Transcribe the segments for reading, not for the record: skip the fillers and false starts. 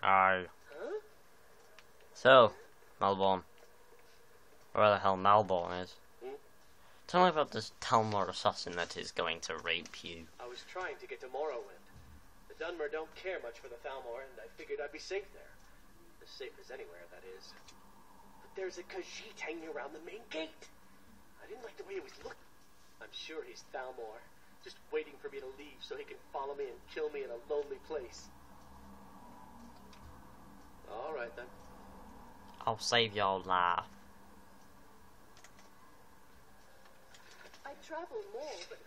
Aye. Huh? So, Malborn. Where the hell Malborn is. Tell me about this Talmor assassin that is going to rape you. I was trying to get to Morrowind. The Dunmer don't care much for the Thalmor, and I figured I'd be safe there. As safe as anywhere, that is. But there's a Khajiit hanging around the main gate. I didn't like the way he was looking. I'm sure he's Thalmor, just waiting for me to leave so he can follow me and kill me in a lonely place. Alright then. I'll save your life. I'd travel more, but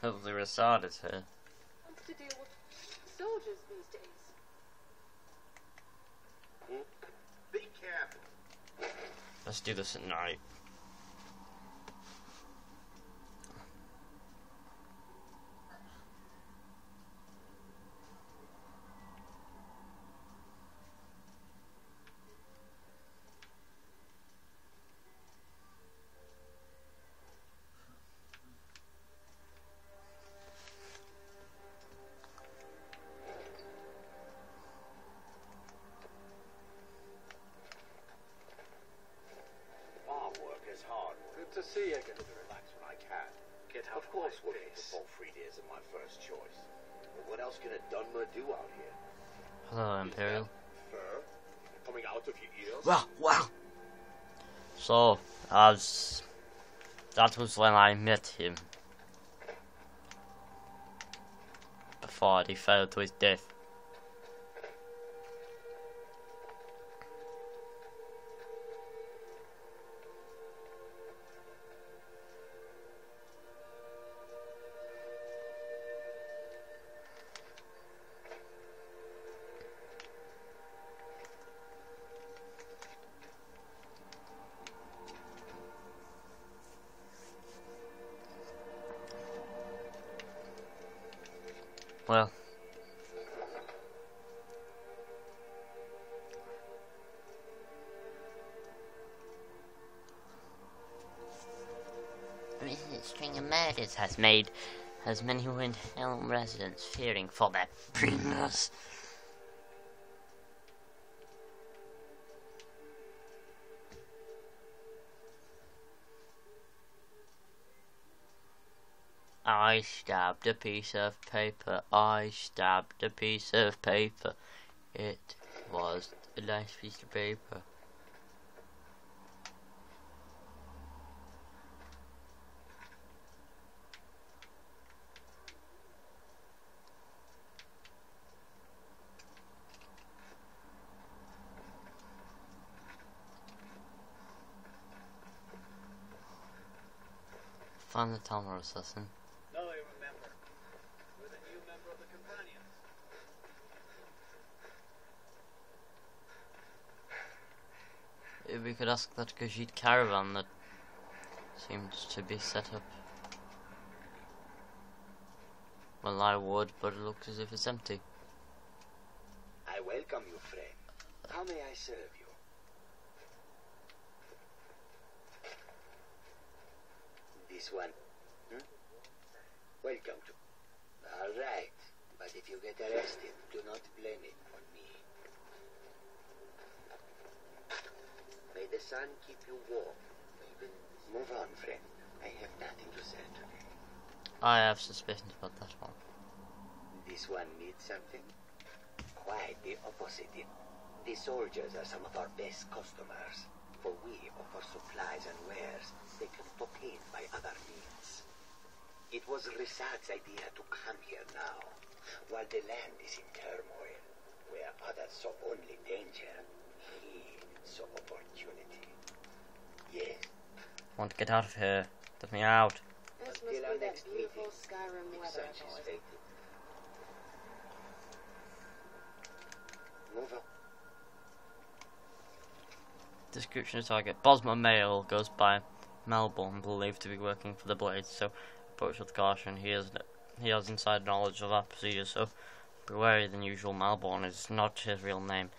Hopefully Rasada's here. wants to deal with soldiers these days. Be careful. Let's do this at night. To see I get to relax when I can. Get out Of course, my working face. for Paul isn't my first choice. But what else can a Dunmer do out here? Hello, Imperial. Fur coming out of your ears? Wow. So, as that was when I met him. Before he fell to his death. Well, a recent string of murders has made many Windhelm residents fearing for their prisoners. I stabbed a piece of paper. I stabbed a piece of paper. It was a nice piece of paper. Find the Talmor assassin. No, I remember. You're the new member of the Companions. If we could ask that Khajiit caravan that seems to be set up. Well, I would, but it looks as if it's empty. I welcome you, friend. How may I serve you? This one. Welcome to... All right. But if you get arrested, do not blame it on me. May the sun keep you warm. Move on, friend. I have nothing to say today. I have suspicions about that one. This one needs something? Quite the opposite. The soldiers are some of our best customers. For we offer supplies and wares they can obtain by other means. It was Risad's idea to come here now, while the land is in turmoil, where others saw only danger, he saw opportunity. Yes. Want to get out of here. Let me out. This must Until be our that next beautiful meeting, Skyrim if weather such I've is always fated. Move on. Description of target. Bosma male goes by Malborn, believed to be working for the Blades, so approach with caution. He has inside knowledge of our procedures, so be wary. The usual Malborn is not his real name.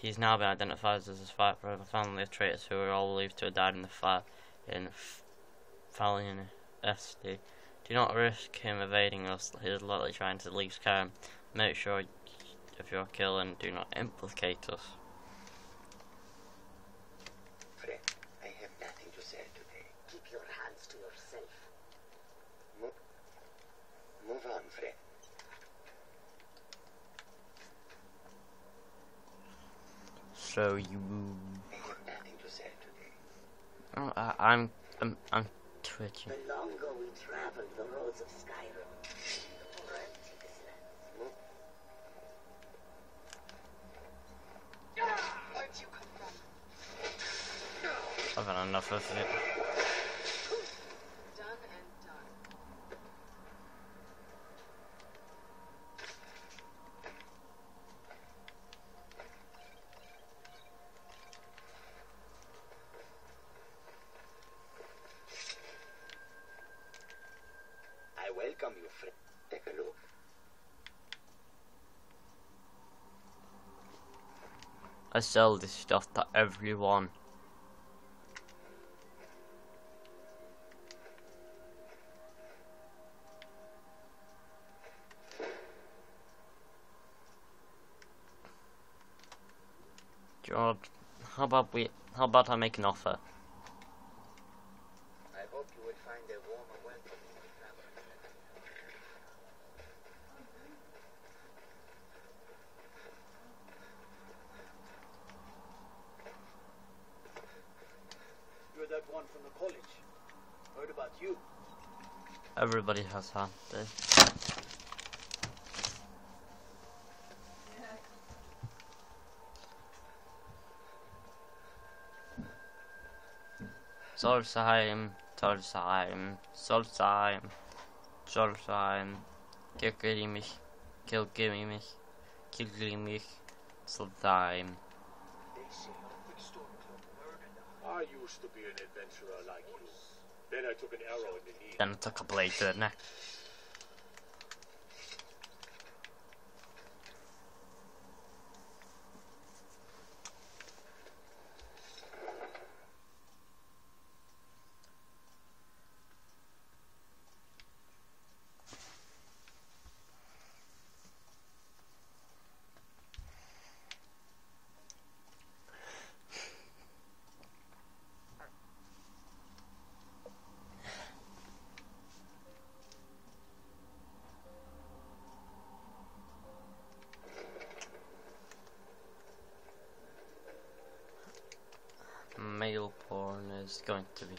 He's now been identified as a survivor of a family of traitors who are all believed to have died in the fire in Falion SD. Do not risk him evading us. He is likely trying to leave Skyrim. make sure if you're killing, do not implicate us. Friend, I have nothing to say today. Keep your hands to yourself. Move on, friend. So you. I have nothing to say today. Oh, I'm twitching. The longer we travel the roads of Skyrim, the more empty this land. Where'd you come from? I've had enough of it. Done and done. I welcome you, friend. Take a look. I sell this stuff to everyone. George, how about I make an offer? I hope you will find a warmer welcome in the family. You're that one from the college. Heard about you. Everybody has had this. Solsheim, Solsheim, Solsheim, Solsheim, Kilgiri mich, Kilgiri mich, Kilgiri mich, Solsheim. They say a Storm Club murdered. I used to be an adventurer like you. Then I took an arrow in the knee. Then I took a blade to the neck. Malborn is going to be.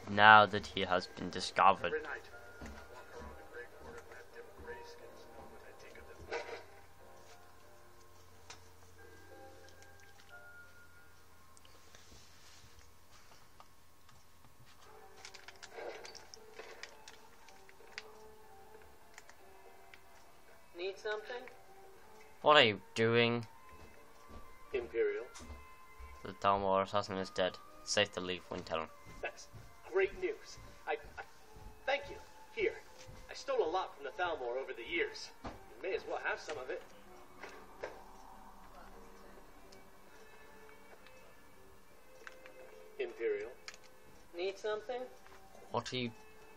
Now that he has been discovered. Every night, I walk around the great court and let them grayskins know when I take a little. Need something? What are you doing? Imperial. The Dalmor assassin is dead. Safe to leave, Windhelm. That's great news. I thank you. Here, I stole a lot from the Thalmor over the years. You may as well have some of it. Imperial. Need something? What are you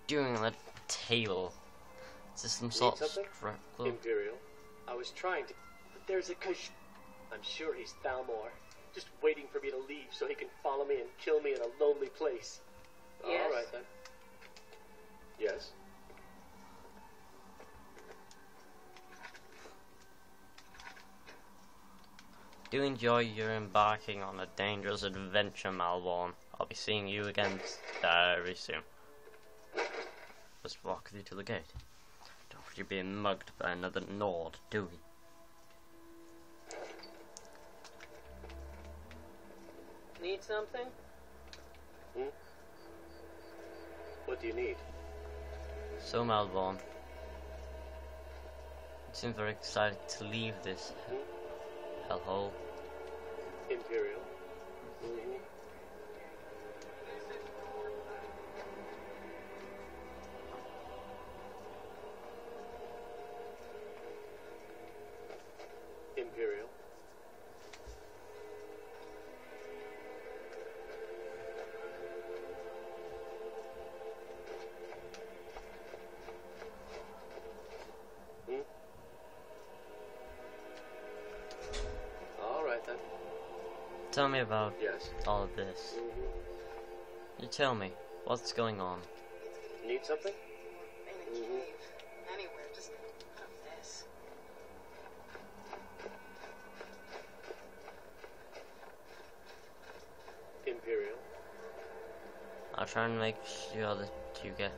doing on that table? Is this some sort of something? struggle? Imperial. I was trying to, but there's a I'm sure he's Thalmor, just waiting for me to leave so he can follow me and kill me in a lonely place. Yes? All right then. Yes. Do enjoy your embarking on a dangerous adventure, Malborn. I'll be seeing you again very soon. Let's walk with you to the gate. Don't want you being mugged by another Nord, do we? Need something? What do you need? So, Malborn, you seem very excited to leave this hellhole. Imperial. tell me about Yes. all of this. You tell me, what's going on? Need something? In a cave. Anywhere, just out of this. Imperial. I'll try and make sure that you get.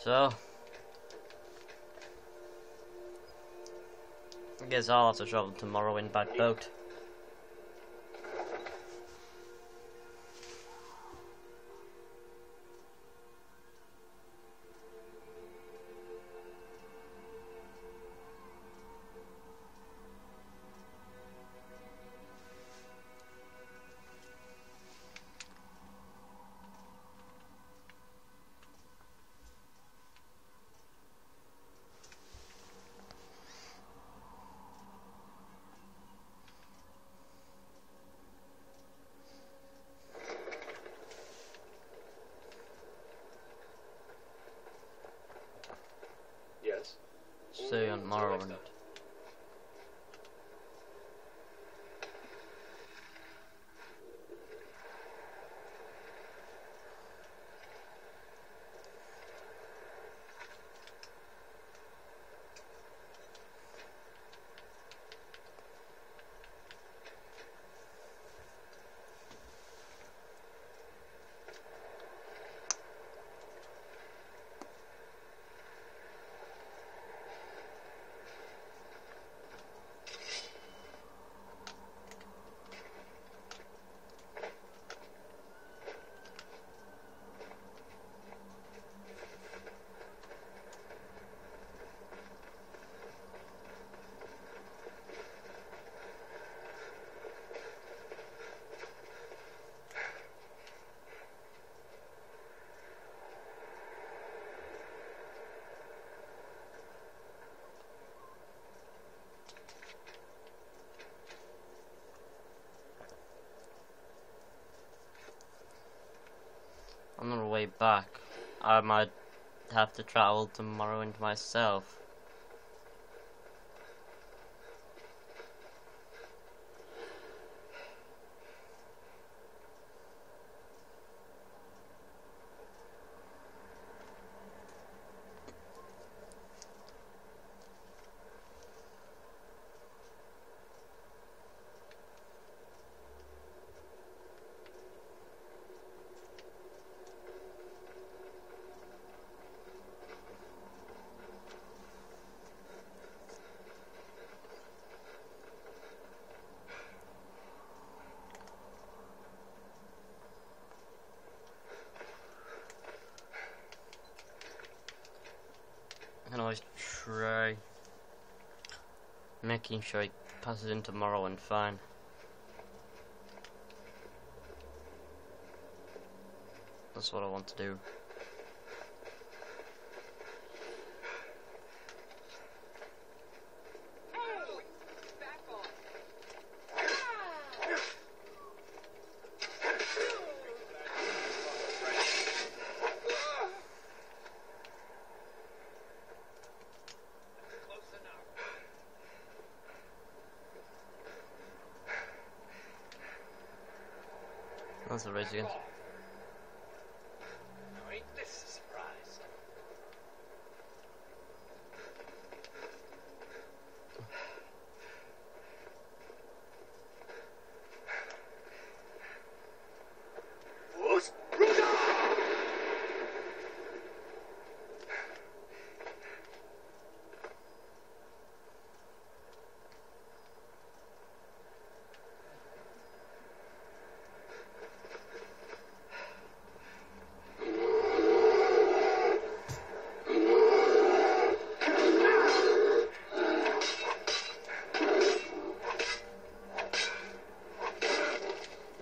So, I guess I'll have to travel to Morrowind by boat. Yes. Stay on Morrowind. On the way back, I might have to travel to Morrowind myself. I can always try making sure it passes into Morrowind fine. That's what I want to do. That's a race again. Now ain't this a surprise?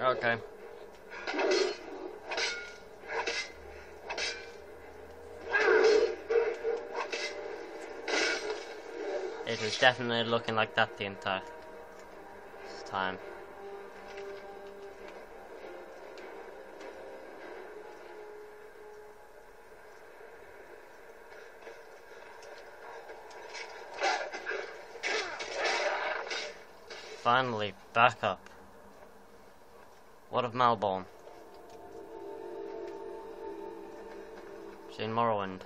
Okay. It was definitely looking like that the entire time. finally, back up. What of Malborn? Seen Morrowind.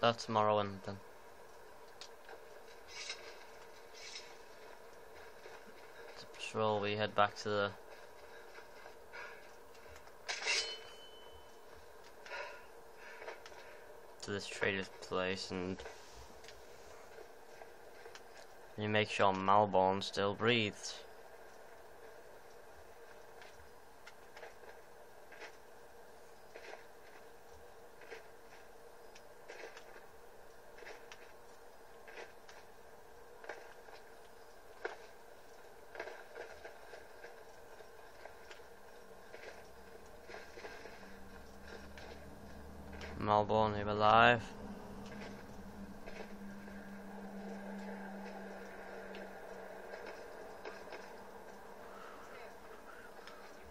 That's Morrowind then. To patrol, we head back to this trader's place, and you make sure Malborn still breathes. Malborn, are you alive?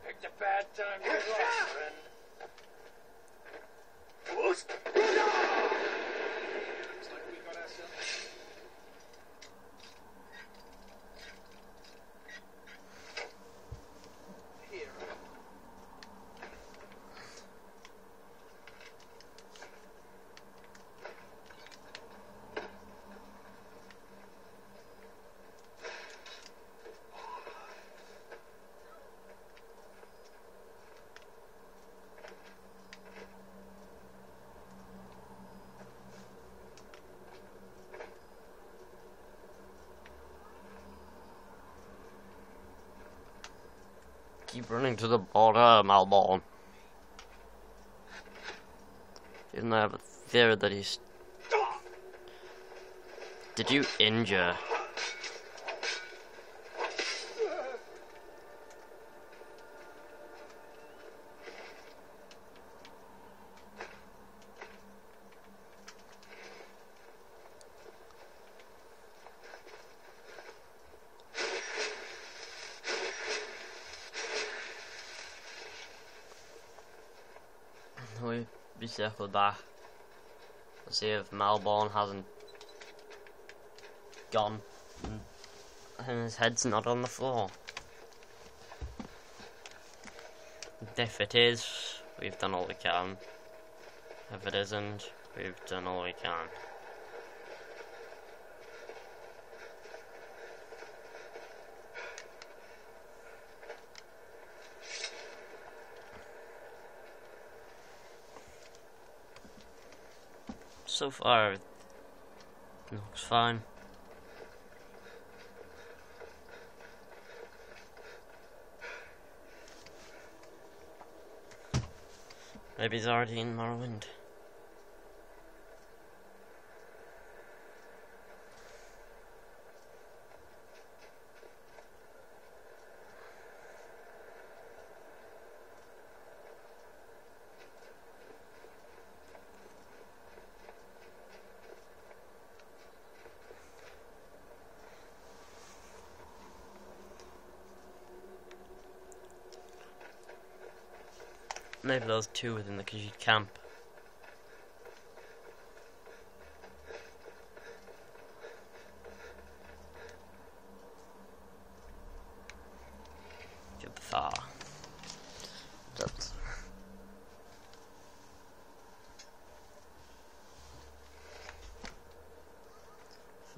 Picked a bad time to get lost, friend. Looks like we got ourselves. Here. Keep running to the border, Malborn. Even though I have a theory that he's... Did you injure? We circle back. Let's see if Malborn hasn't gone and his head's not on the floor. If it is, we've done all we can. If it isn't, we've done all we can. So far, it looks fine. Maybe he's already in Morrowind. Maybe those two within the Khajiit camp. Jabthar. That's...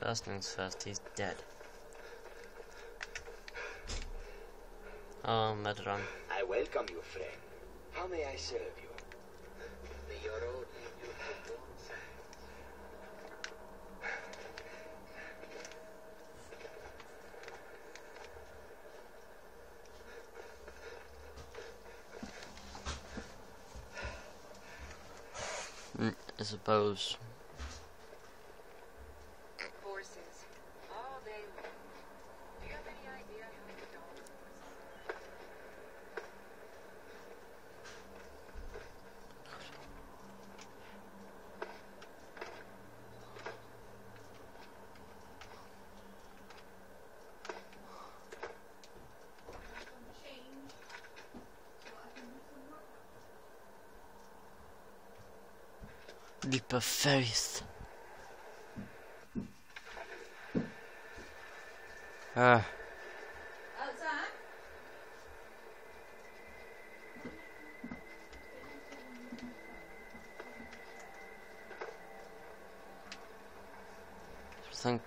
First things first, he's dead. Oh, Medran. I welcome you, friend. How may I serve you? May your road lead you to dawn I suppose. horses all day long. Do you have any idea how many dogs horses Leap of faith. Outside? I think.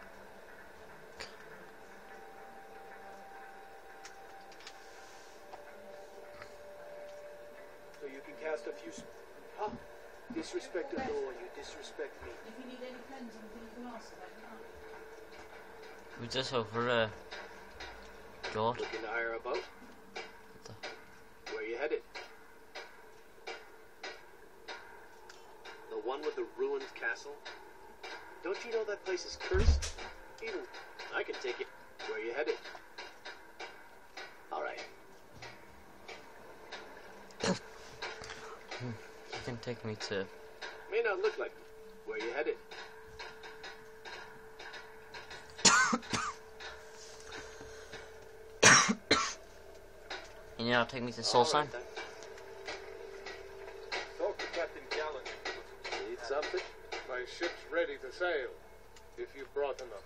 So you can cast a few. Huh? Disrespect the law, you disrespect me. If you need any pens, anything you can ask about it. We just over God. Looking to hire a boat? Where you headed? The one with the ruined castle? Don't you know that place is cursed? Even I can take it. Where you headed? All right. You can take me to. May not look like. Where you headed? You know, take me to Soul Sign. then. Talk to Captain Gallant. Need something? My ship's ready to sail, if you brought enough.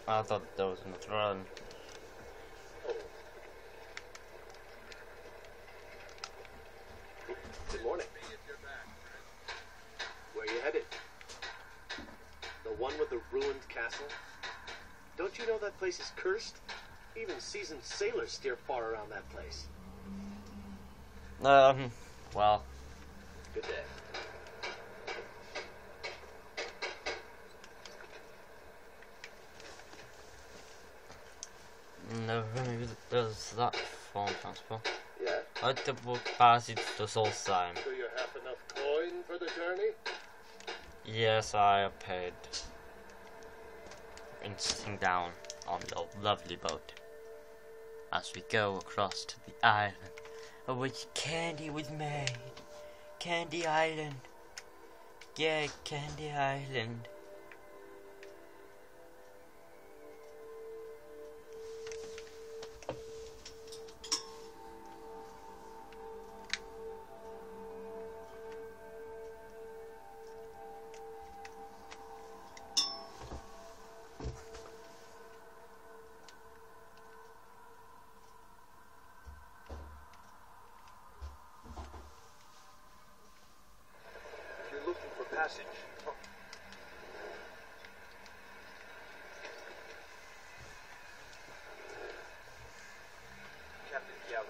I thought there was another run. Oh. Good morning. Where you headed? The one with the ruined castle? Don't you know that place is cursed? Even seasoned sailors steer far around that place. Well, Good day. no, there's that form transport. Yeah. I had to book passage to Soul Sign. Do you have enough coin for the journey? Yes, I paid. And sitting down on the lovely boat as we go across to the island of which candy was made. Candy Island. Yeah, Candy Island. If you're looking for passage. Captain Gallant.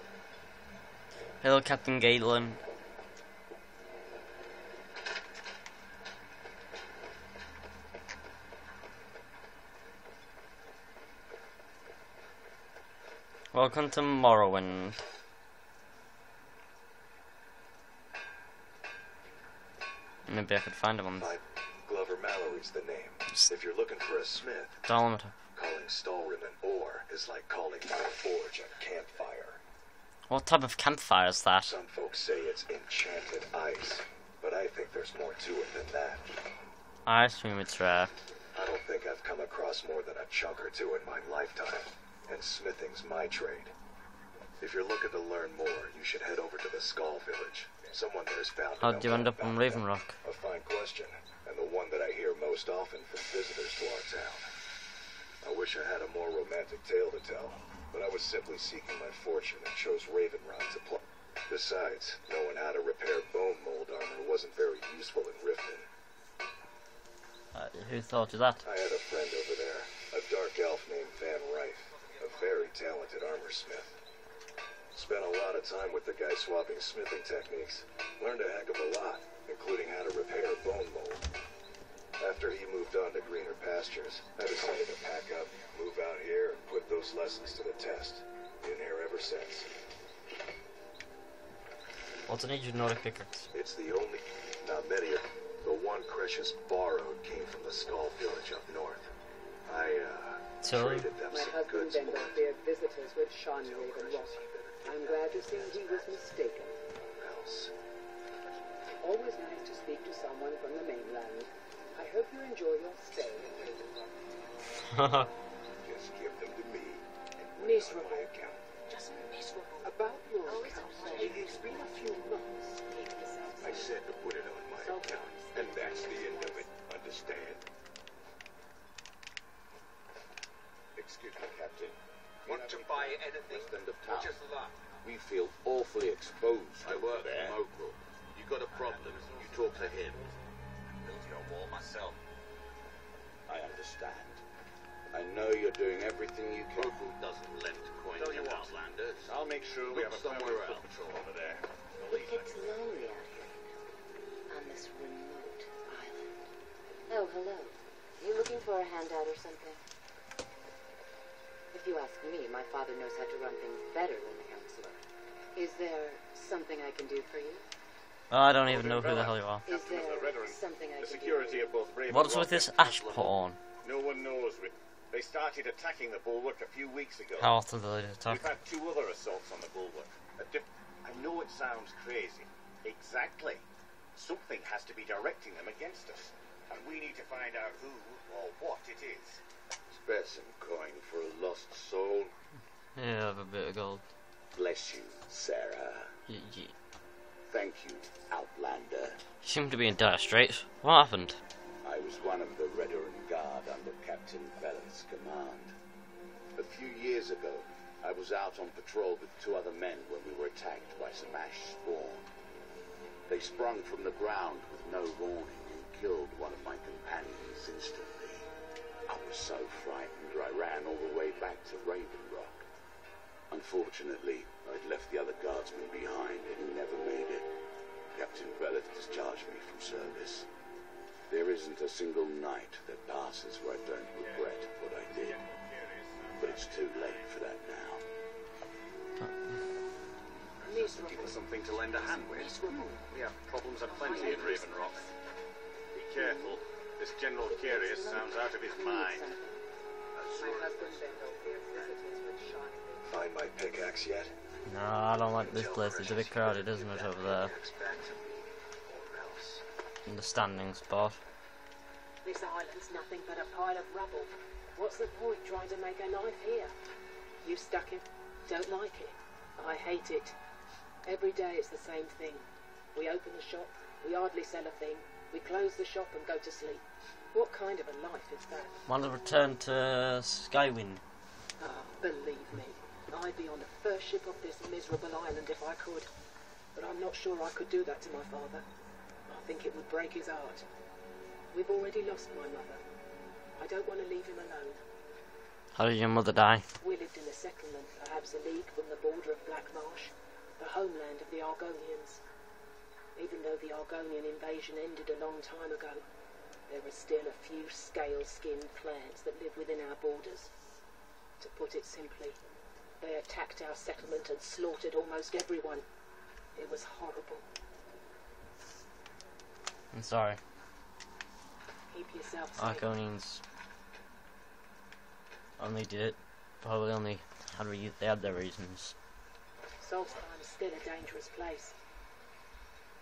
Hello, Captain Galen. Welcome to Morrowind. Maybe I could find him on Fine. Glover Mallory's the name. If you're looking for a smith, Dolometer. calling Stalrim an ore is like calling my forge a campfire. What type of campfire is that? Some folks say it's enchanted ice, but I think there's more to it than that. I assume it's rare. I don't think I've come across more than a chunk or two in my lifetime, and smithing's my trade. If you're looking to learn more, you should head over to the Skull Village. Someone there's found. How'd you end up on Raven Rock? A fine question, and the one that I hear most often from visitors to our town. I wish I had a more romantic tale to tell, but I was simply seeking my fortune and chose Ravenrod to play. Besides, knowing how to repair bone mold armor wasn't very useful in Riften. Who thought of that? I had a friend over there, a dark elf named Van Rife, a very talented armor smith. Spent a lot of time with the guy swapping smithing techniques. Learned a heck of a lot, including how to repair bone mold. After he moved on to greener pastures, I decided to pack up, move out here, and put those lessons to the test. Been here ever since. What's an ancient Nordic pickaxe? It's the only, not many of the one Cretius borrowed came from the Skull Village up north. I, Tilly? traded them My some husband goods Bender for feared visitors would shun Raven Rock. I'm glad to see he was mistaken. else. Always nice to speak to someone from the mainland. I hope you enjoy your stay in Raven Rock. Just give them to me. And put it on Miserable. my account. Just miserable. About your account, it's been a few months. I said to put it on my account, and that's the end of it. Understand? Excuse me, Captain. Want to buy anything? West end of Or town. just that? We feel awfully exposed. I work there. local. You got a problem, you talk to him. Build your wall myself. I understand. I know you're doing everything you can. Local doesn't lend coin to Outlanders. I'll make sure we have a somewhere permanent else. foot patrol over there. It gets lonely out here, on this remote island. Oh, hello. You looking for a handout or something? If you ask me, my father knows how to run things better than the counselor. Is there something I can do for you? I don't even know who the hell you are. Is there something I The can security of both Raven What's Rock with this and ash Castle put on? No one knows. They started attacking the bulwark a few weeks ago. How often do they attack? We've had 2 other assaults on the bulwark. I know it sounds crazy. Exactly. Something has to be directing them against us. And we need to find out who or what it is. Spare some coin for a lost soul. Yeah, I have a bit of gold. Bless you, Sarah. Thank you, Outlander. You seem to be in dire straits. What happened? I was one of the Veteran Guard under Captain Bellett's command. A few years ago, I was out on patrol with 2 other men when we were attacked by some ash spawn. They sprung from the ground with no warning and killed one of my companions instantly. I was so frightened I ran all the way back to Raven Rock. Unfortunately, I'd left the other guardsmen behind and he never made it. Captain Bellett discharged me from service. There isn't a single night that passes where I don't regret what I did. But it's too late for that now. Looking for something to lend a hand with. We have problems aplenty in Raven Rock. Be careful. This General Curious sounds out of his mind. Find my pickaxe yet? No, I don't like this place. It's a bit crowded, isn't it, over there? In the standing spot. This island's nothing but a pile of rubble. What's the point trying to make a life here? You stuck it? Don't like it? I hate it. Every day it's the same thing. We open the shop, we hardly sell a thing. We close the shop and go to sleep. What kind of a life is that? Want to return to Skyrim? Ah, believe me, I'd be on the first ship off this miserable island if I could. But I'm not sure I could do that to my father. I think it would break his heart. We've already lost my mother. I don't want to leave him alone. How did your mother die? We lived in a settlement, perhaps a league from the border of Black Marsh, the homeland of the Argonians. Even though the Argonian invasion ended a long time ago, there are still a few scale-skinned clans that live within our borders. To put it simply, they attacked our settlement and slaughtered almost everyone. It was horrible. I'm sorry. Keep yourself safe. Argonians only did it. Probably only they had their reasons. Solstheim is still a dangerous place.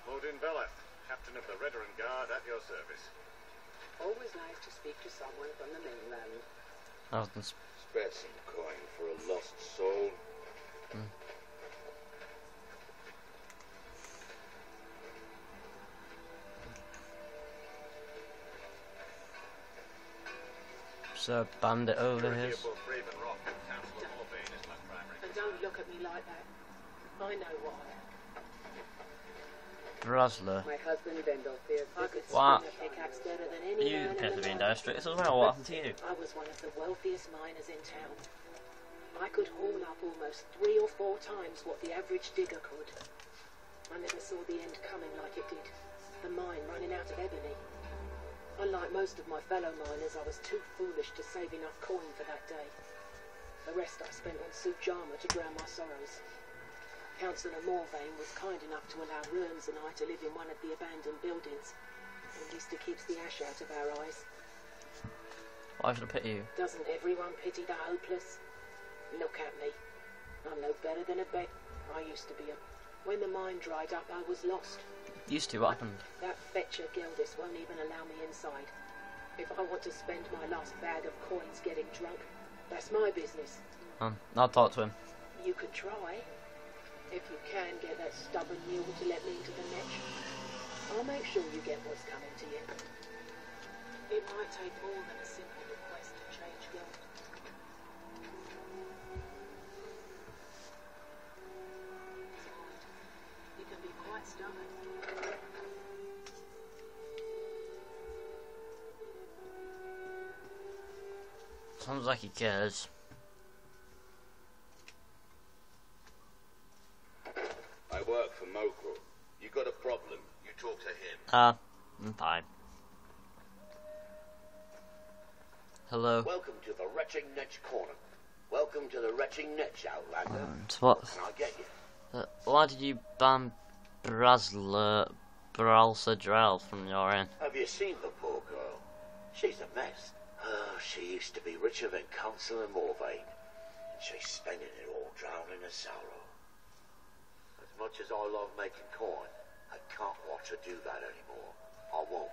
Odin Bella, Captain of the Veteran Guard at your service. Always nice to speak to someone from the mainland. I was Spare some coin for a lost soul. a bandit over here. And don't look at me like that. I know why. Rosler. My husband Vendel feared I could What? swing a pickaxe better than any You man appear in to the be in land. dire straits as well. What happened to you? I was one of the wealthiest miners in town. I could haul up almost 3 or 4 times what the average digger could. I never saw the end coming like it did. The mine running out of ebony. Unlike most of my fellow miners, I was too foolish to save enough coin for that day. The rest I spent on Sujama to drown my sorrows. Councillor Morvain was kind enough to allow Worms and I to live in one of the abandoned buildings. At least it keeps the ash out of our eyes. Why should I pity you? Doesn't everyone pity the hopeless? Look at me. I'm no better than a beck. I used to be a... When the mine dried up, I was lost. Used to, what happened? That fetcher Gildis won't even allow me inside. If I want to spend my last bag of coins getting drunk, that's my business. I'll talk to him. You could try. If you can get that stubborn mule to let me into the Netch. make sure you get what's coming to you. It might take more than a simple request to change guild. You can be quite stubborn. Sounds like he cares. I work for Mokro. You got a problem, you talk to him. I'm fine. Hello. Welcome to the Wretching Netch corner. Welcome to the Wretching Netch, Outlander. What? Can I get you? Why did you ban Bralsa Drell from your inn? Have you seen the poor girl? She's a mess. Oh, she used to be richer than Councillor Morrowind. And she's spending it all drowning in sorrow. As much as I love making coin, I can't watch her do that anymore. I won't.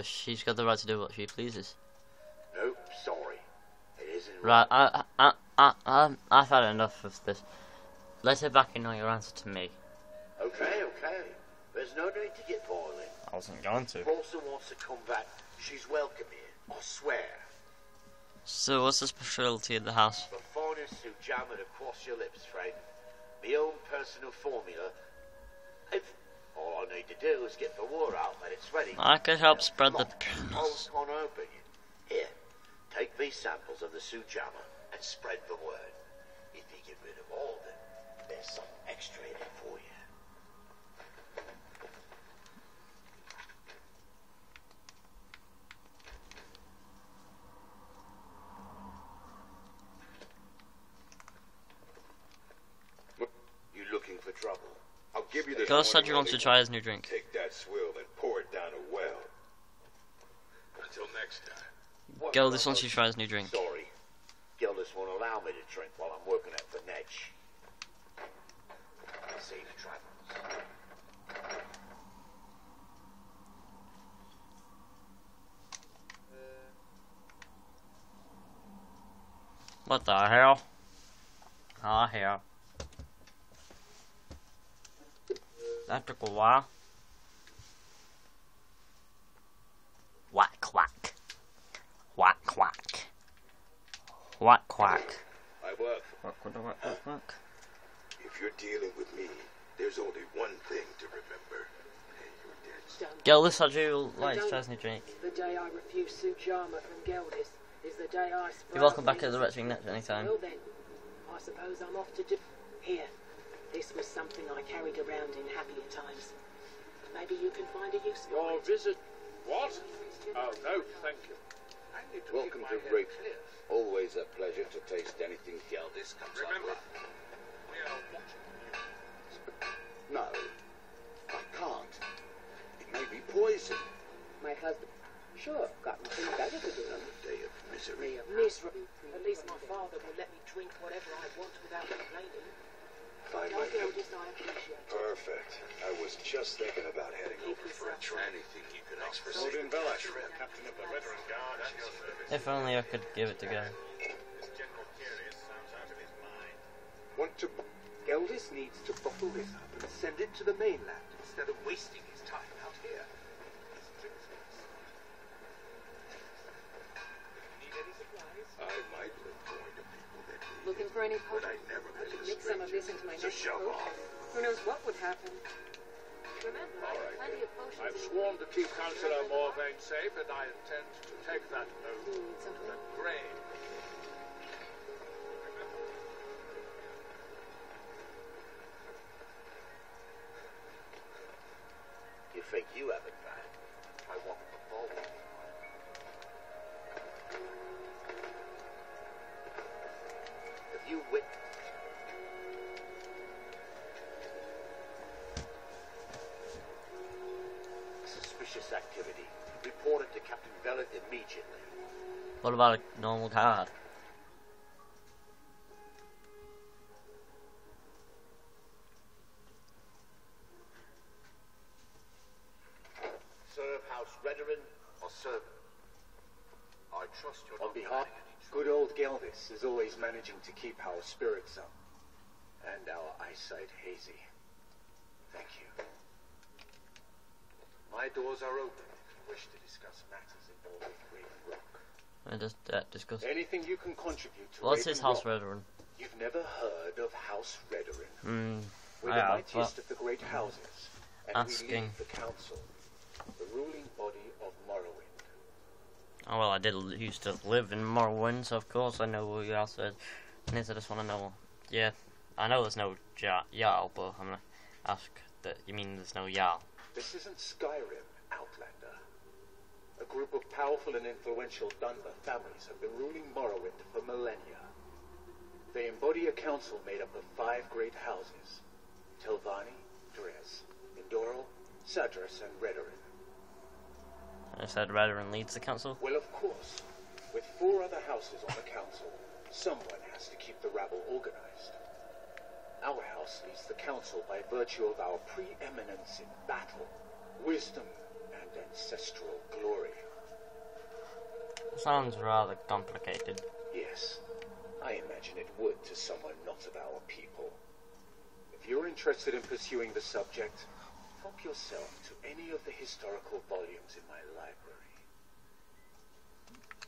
She's got the right to do what she pleases. Nope, sorry. It isn't Right, I've had enough of this. Let her back in on your answer to me. Okay. There's no need to get boiling. I wasn't going to. If Paulson wants to come back, she's welcome here. I swear. So, what's the specialty of the house? The finest who jam it across your lips, friend. My own personal formula. If all I need to do is get the word out that it's ready. I could help spread the... Paul's on open you. Here, take these samples of the Sujama and spread the word. If you get rid of all of them, there's some extra in it for you. You looking for trouble? I'll give you this. Ghost said you want to try his new drink. Take that swill and pour it down a well. Until next time. Gildis wants you to try his new drink. Sorry. Gildis won't allow me to drink while I'm working at the Netch. Safe travels. What the hell? Ah, hell. That took a while. Whack, quack. Whack, quack. Whack, quack. I work for... Quack. If you're dealing with me, there's only one thing to remember. Pay your debts. Gildis, how'd you like to try his new drink? The day I refuse Sujama from Geldis is the day I sprout. You're welcome back at the Wretching Netch anytime. Well then, I suppose I'm off to do... Here, this was something I carried around in happier times. Maybe you can find a use for Your it. visit. What? Oh, no, thank you. Welcome to Rick. Always a pleasure to taste anything Geldis comes Remember, up we are watching you. with. No, I can't. It may be poison. My husband... Sure, got nothing better to do. Another day of misery. Miserable. At least my father will let me drink whatever I want without complaining. Find Tell my Geldis I appreciate it. Perfect. I was just thinking about heading Keep over for a yourself trip. Anything you can ask for. Odin Velash, captain of the Veteran Guard at your service. If only I could give it to go. This General Curious sounds out of his mind. Want to... Geldis needs to bottle this up and send it to the mainland instead of wasting his time out here. Need any supplies? I might look going to people that need Looking for any but I potions? never I met could a mix some of stranger. this into my So next shove potion. off. Who knows what would happen? Remember, I have right, plenty of potions. I've in sworn the to keep Councillor Morvain safe, and I intend to take that oath Do you need to something? the grave. You think you have it bad? I want the ball. Have you wit... Suspicious activity. Report it to Captain Vellet immediately. What about a normal card? Serve House Redoran or servant? I trust you're On not behalf... planning any Good old Geldis is always managing to keep our spirits up. And our eyesight hazy. Thank you. My doors are open if you wish to discuss matters involving Raven Rock. I just discuss. Anything you can contribute to What's Raven his House Rock. Redoran? You've never heard of House Redoran? We're I the have, mightiest but of the great houses, and we asking. lead the council, the ruling body of Morrowind. Oh well, I did used to live in Morrowind, so of course I know what you all said. And I just want to know. Yeah, I know there's no Jarl, but I'm gonna ask that you mean there's no Jarl. This isn't Skyrim, Outlander. A group of powerful and influential Dunmer families have been ruling Morrowind for millennia. They embody a council made up of 5 great houses: Telvanni, Dres, Indoril, Sadras, and Redoran. I said Redoran leads the council. Well, of course. With 4 other houses on the council, someone has to keep the rabble organized. Our house leads the council by virtue of our preeminence in battle, wisdom, and ancestral glory. Sounds rather complicated. Yes, I imagine it would to someone not of our people. If you're interested in pursuing the subject, help yourself to any of the historical volumes in my library.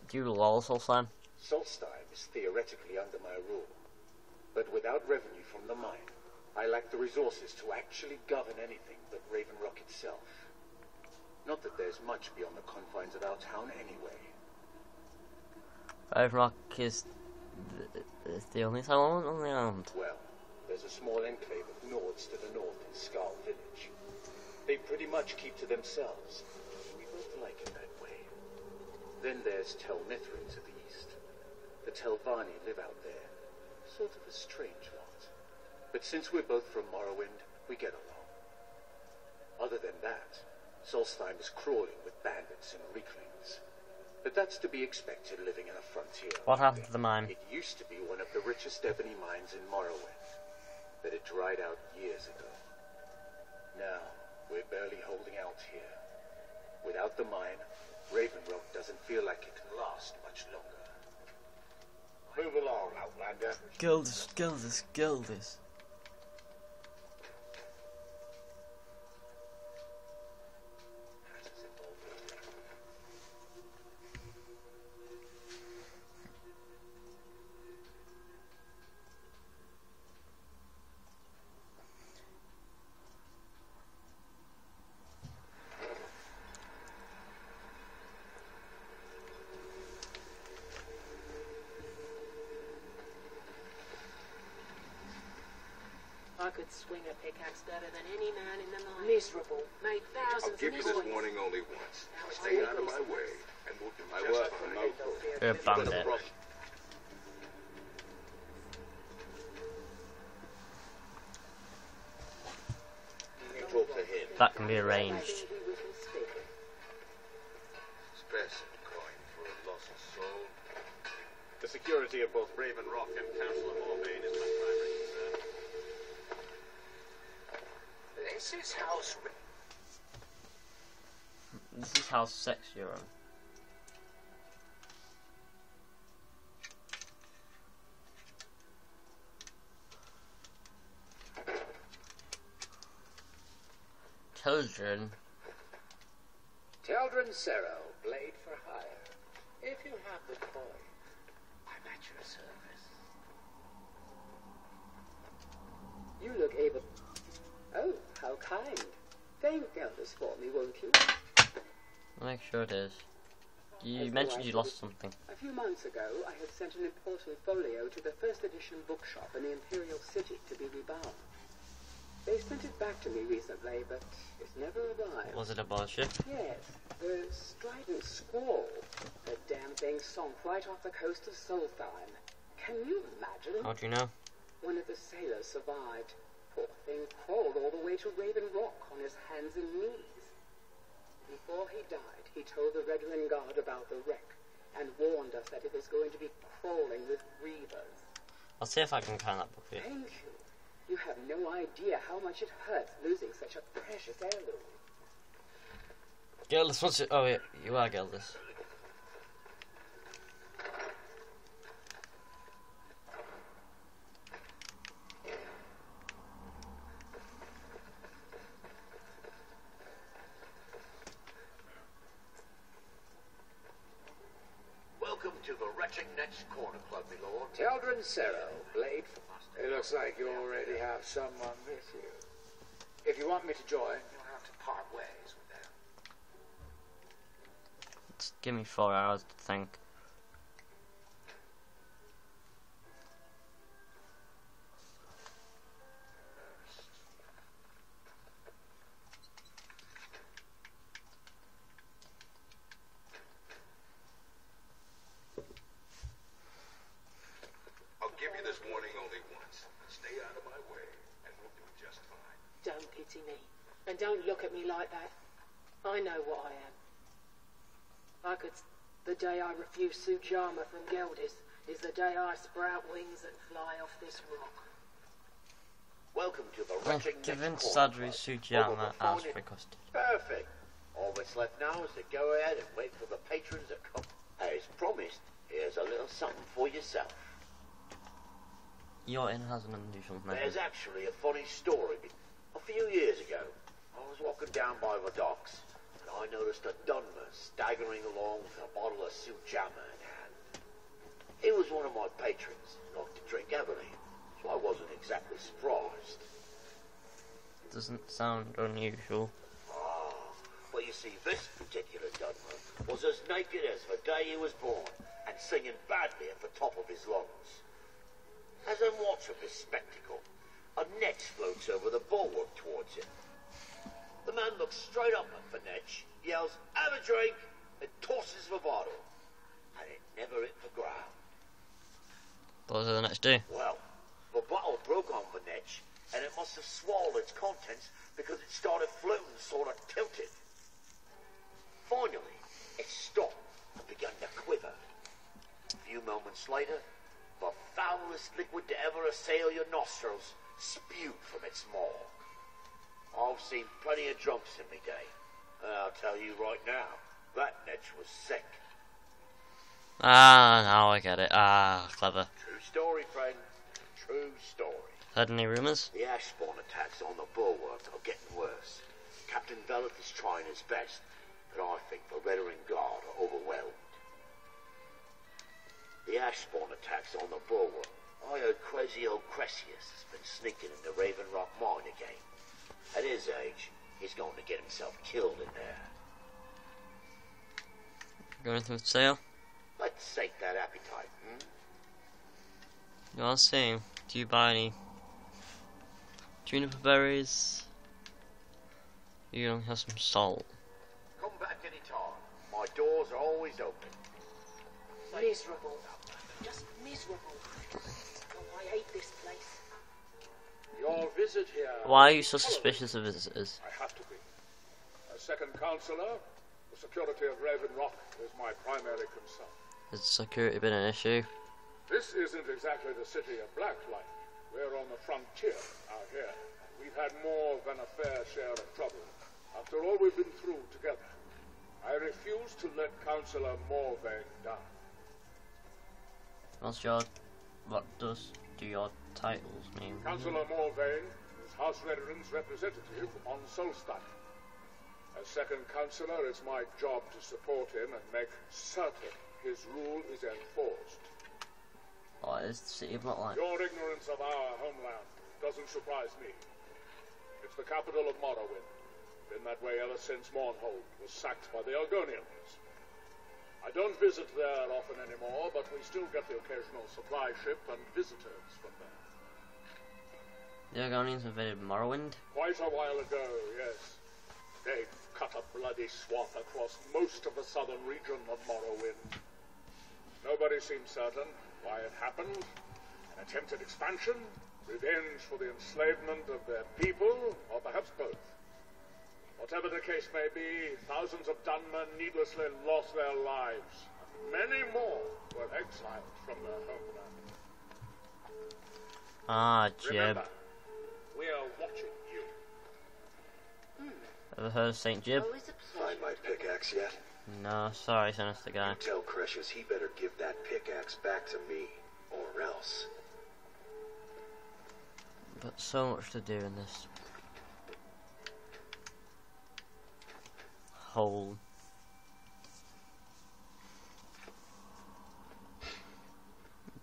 Do you lol, Solstheim? Solstheim is theoretically under my rule, but without revenue from the mine, I lack the resources to actually govern anything but Raven Rock itself. Not that there's much beyond the confines of our town anyway. Raven Rock is the only town on the island. Well, there's a small enclave of Nords to the north in Skull Village. They pretty much keep to themselves. We both like it that way. Then there's Tel Mithrin to the east. The Telvanni live out there. Sort of a strange lot. But since we're both from Morrowind, we get along. Other than that, Solstheim is crawling with bandits and reclings. But that's to be expected living in a frontier. What happened to the mine? It used to be one of the richest ebony mines in Morrowind, but it dried out years ago. Now, we're barely holding out here. Without the mine, Raven Rock doesn't feel like it can last much longer. Move along, Outlander. Gildis, Gildis, Gildis. I could swing a pickaxe better than any man in the mine. Miserable. Made thousands I'll give you of this noise. warning only once. Now it's Stay all out of my those- way, and we'll do I just work fine. for Mopo. You're a bandit. You talk to him. That can be arranged. Maybe we can speak. Spare some coin for a lost soul. The security of both Raven Rock and Council of Morvain is my primary concern. This is House This is how sex you're on. Children. Teldrin Cerro, blade for hire. If you have the coin, I'm at your service. You look able. Oh, how kind. Thank Elders for me, won't you? I'll make sure it is. You As mentioned though I you should- lost something. A few months ago, I had sent an important folio to the first edition bookshop in the Imperial City to be rebound. They sent it back to me recently, but it's never arrived. Was it a bullshit? Yes, the strident squall. The damn thing sunk right off the coast of Solstheim. Can you imagine? How do you know? One of the sailors survived. Poor thing crawled all the way to Raven Rock on his hands and knees. Before he died, he told the Redoran Guard about the wreck and warned us that it was going to be crawling with reavers. I'll see if I can find that book here. Thank you. You have no idea how much it hurts losing such a precious heirloom. Gildis, what's it? Oh, yeah, you are Gildis. the Wretching Netch Corner Club, my lord. Teldrin Cerro, Blade. It looks like you already have someone with you. If you want me to join, you'll have to part ways with them. Just give me 4 hours to think. I'll give you this warning only once. Stay out of my way, and we'll do just fine. Don't pity me. And don't look at me like that. I know what I am. The day I refuse Sujama from Geldis is the day I sprout wings and fly off this rock. Welcome to the Wretching Netch Given Corner Sadri Club. Sujama as requested. Perfect. All that's left now is to go ahead and wait for the patrons to come. As promised, here's a little something for yourself. Your inn has an unusual name. There's actually a funny story. A few years ago, I was walking down by the docks, and I noticed a Dunmer staggering along with a bottle of Sujama in hand. He was one of my patrons, liked to drink heavily, so I wasn't exactly surprised. Doesn't sound unusual. Well, you see, this particular Dunmer was as naked as the day he was born, and singing badly at the top of his lungs. As I'm watching this spectacle, a Netch floats over the bulwark towards him. The man looks straight up at the Netch, yells, "Have a drink," and tosses the bottle. And it never hit the ground. What does the Netch do? Well, the bottle broke on the Netch, and it must have swallowed its contents because it started floating sort of tilted. Finally, it stopped and began to quiver. A few moments later, the foulest liquid to ever assail your nostrils spewed from its maw. I've seen plenty of drunks in my day, and I'll tell you right now, that Netch was sick. Ah, now I get it. Ah, clever. True story, friend. True story. Heard any rumours? The ash spawn attacks on the bulwark are getting worse. Captain Velith is trying his best, but I think the Veteran Guard are overwhelmed. The ash spawn attacks on the bulwark. I heard crazy old Cressius has been sneaking in the Raven Rock mine again. At his age, he's going to get himself killed in there. Got anything to say? Let's sate that appetite, You want to see? Do you buy any juniper berries? You don't have some salt. Come back any time. My doors are always open. Miserable. Just miserable. Oh, I hate this place. Your visit here... Why are you so suspicious of visitors? I have to be. As second councillor, the security of Raven Rock is my primary concern. Has security been an issue? This isn't exactly the city of Blacklight. We're on the frontier out here. We've had more than a fair share of trouble. After all we've been through together, I refuse to let Councillor Morrowind down. What do your titles mean? Councillor Morrowind is House Veterans representative on Solstak. As second councillor, it's my job to support him and make certain his rule is enforced. What is the city of Blacklight? Your ignorance of our homeland doesn't surprise me. It's the capital of Morrowind. Been that way ever since Mournhold was sacked by the Argonians. I don't visit there often anymore, but we still get the occasional supply ship and visitors from there. The Argonians invaded Morrowind? Quite a while ago, yes. They've cut a bloody swath across most of the southern region of Morrowind. Nobody seems certain why it happened. An attempted expansion, revenge for the enslavement of their people, or perhaps both. Whatever the case may be, thousands of Dunmer needlessly lost their lives. Many more were exiled from their homeland. Ah, Jeb. Remember, we are watching you. Ever heard of St. Jib? Find my pickaxe yet? No, sorry, sinister guy. Tell Cressius he better give that pickaxe back to me, or else. But so much to do in this hole.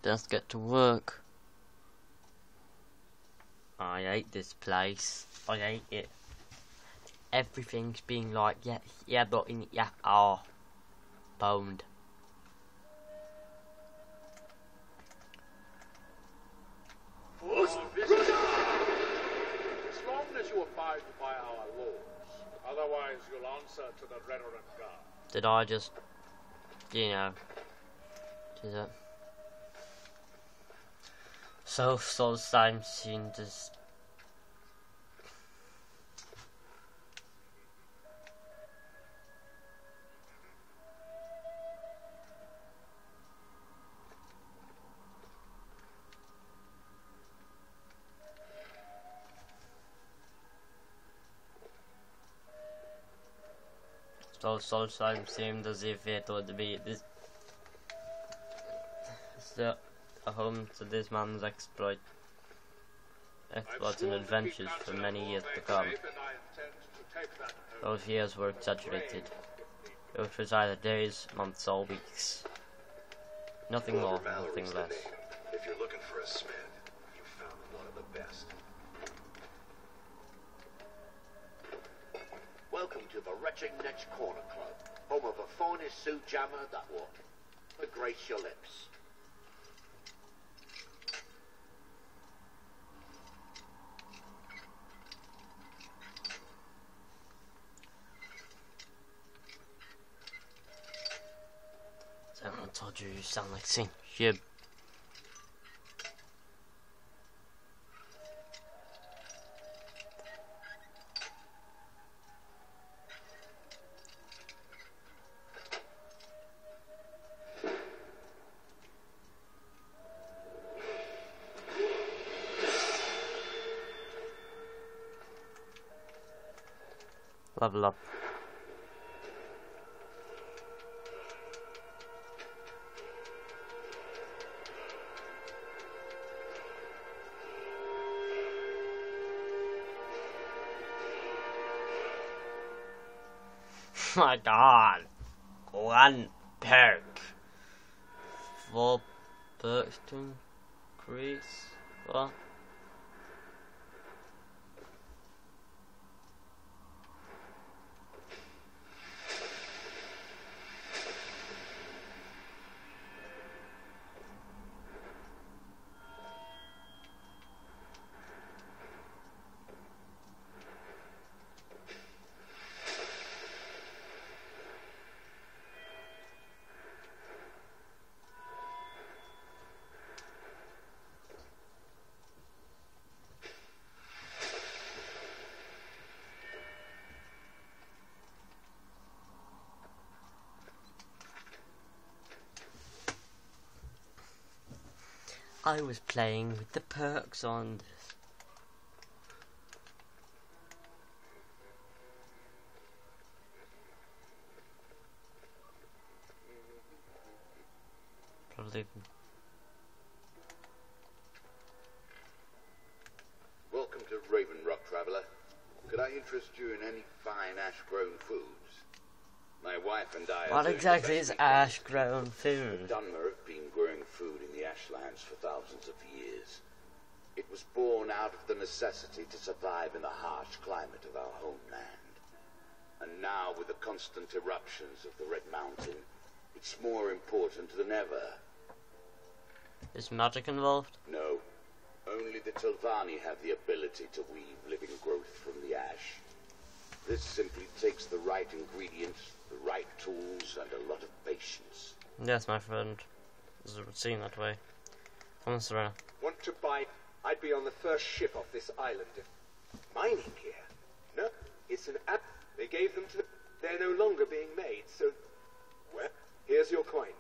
Let's get to work. I hate this place. I hate it. Everything's being like, yeah, but in, yeah, boned. As long as you abide by our laws, otherwise you'll answer to the Reverend God. Did I just, you know, do that? So time seemed just. So time seemed as if it would be this. So, a home to this man's exploits and adventures for many years to come. Those years were exaggerated. It was either days, months, or weeks. Nothing more, nothing less. If you're looking for a smith, you found one of the best. Welcome to the Wretching Netch Corner Club, home of the finest suit jammer that will grace your lips. I told you you sound like Saint Jib. Level up. My God, one perk, 4 perks to increase. What? I was playing with the perks on this. Probably. Welcome to Raven Rock, traveler. Could I interest you in any fine ash-grown foods? My wife and I. What exactly is ash-grown food? The Dunmer have been growing food in the ashlands for thousands of years. It was born out of the necessity to survive in the harsh climate of our homeland. And now, with the constant eruptions of the Red Mountain, it's more important than ever. Is magic involved? No. Only the Tilvani have the ability to weave living growth from the ash. This simply takes the right ingredients, the right tools, and a lot of patience. Yes, my friend. It would seem that way. Come on, Serena. Want to buy? I'd be on the first ship off this island. Mining gear? No, it's an app. They gave them to the... They're no longer being made, so... Well, here's your coin.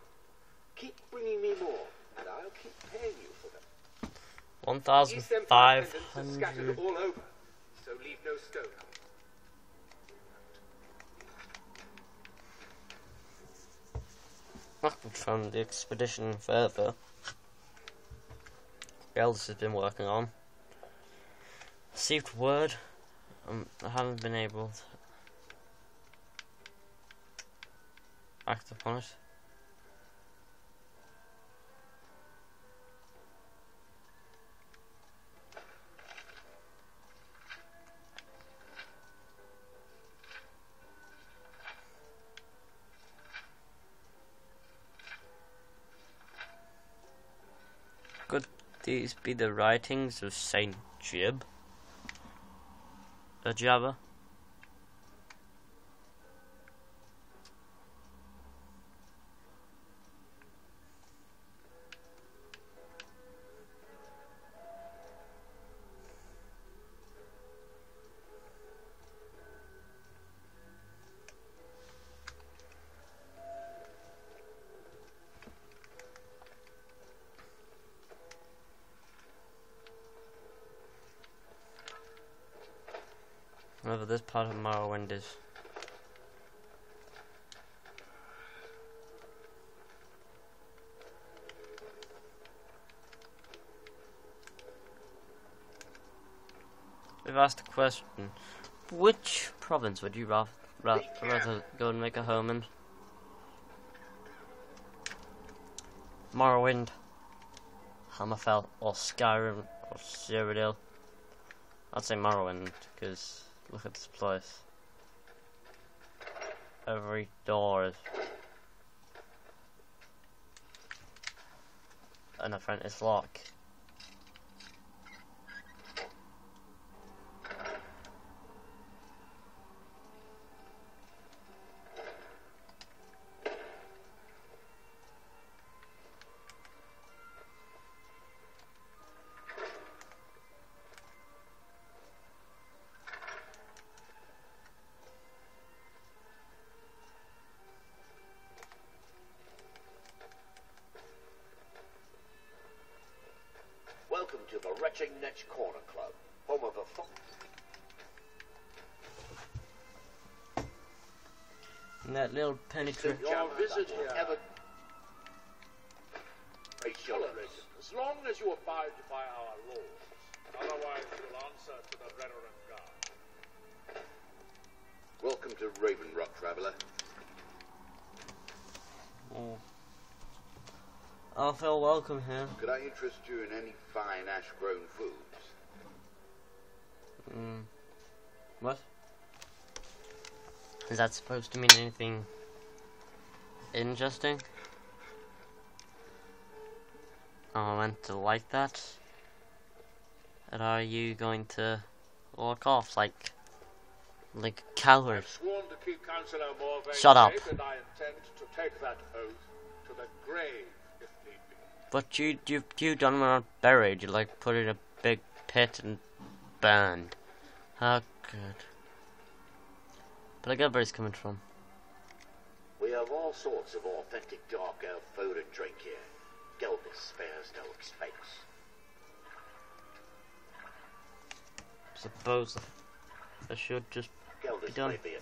Keep bringing me more, and I'll keep paying you for them. 1,500. Scattered all over, so leave no stone. I could fund the expedition further. What else has been working on? Received word. I haven't been able to act upon it. these be the writings of Saint Jib? Jabba? Whatever this part of Morrowind is. We've asked a question. Which province would you rather go and make a home in? Morrowind, Hammerfell, or Skyrim, or Cyrodiil? I'd say Morrowind, because look at this place. Every door is an apprentice lock. Welcome to the Wretching Netch Corner Club, home of a And that little penetrating. Your visit here. Tolerance. As long as you abide by our laws, otherwise you'll answer to the Reverend Guard. Welcome to Raven Rock, traveler. Oh. I'll feel welcome here. Could I interest you in any fine ash-grown foods? What? Is that supposed to mean anything interesting? Oh, I meant to like that. And are you going to walk off like a coward? I've sworn to keep Councillor Morvain Shut up. safe, and I intend to take that oath to the grave if need be. But you done when I'm buried. You like put in a big pit and burned. How good. But I get where he's coming from. We have all sorts of authentic dark elf food and drink here. Gelbis spares no expense. Suppose I should just Gelbis done. may be a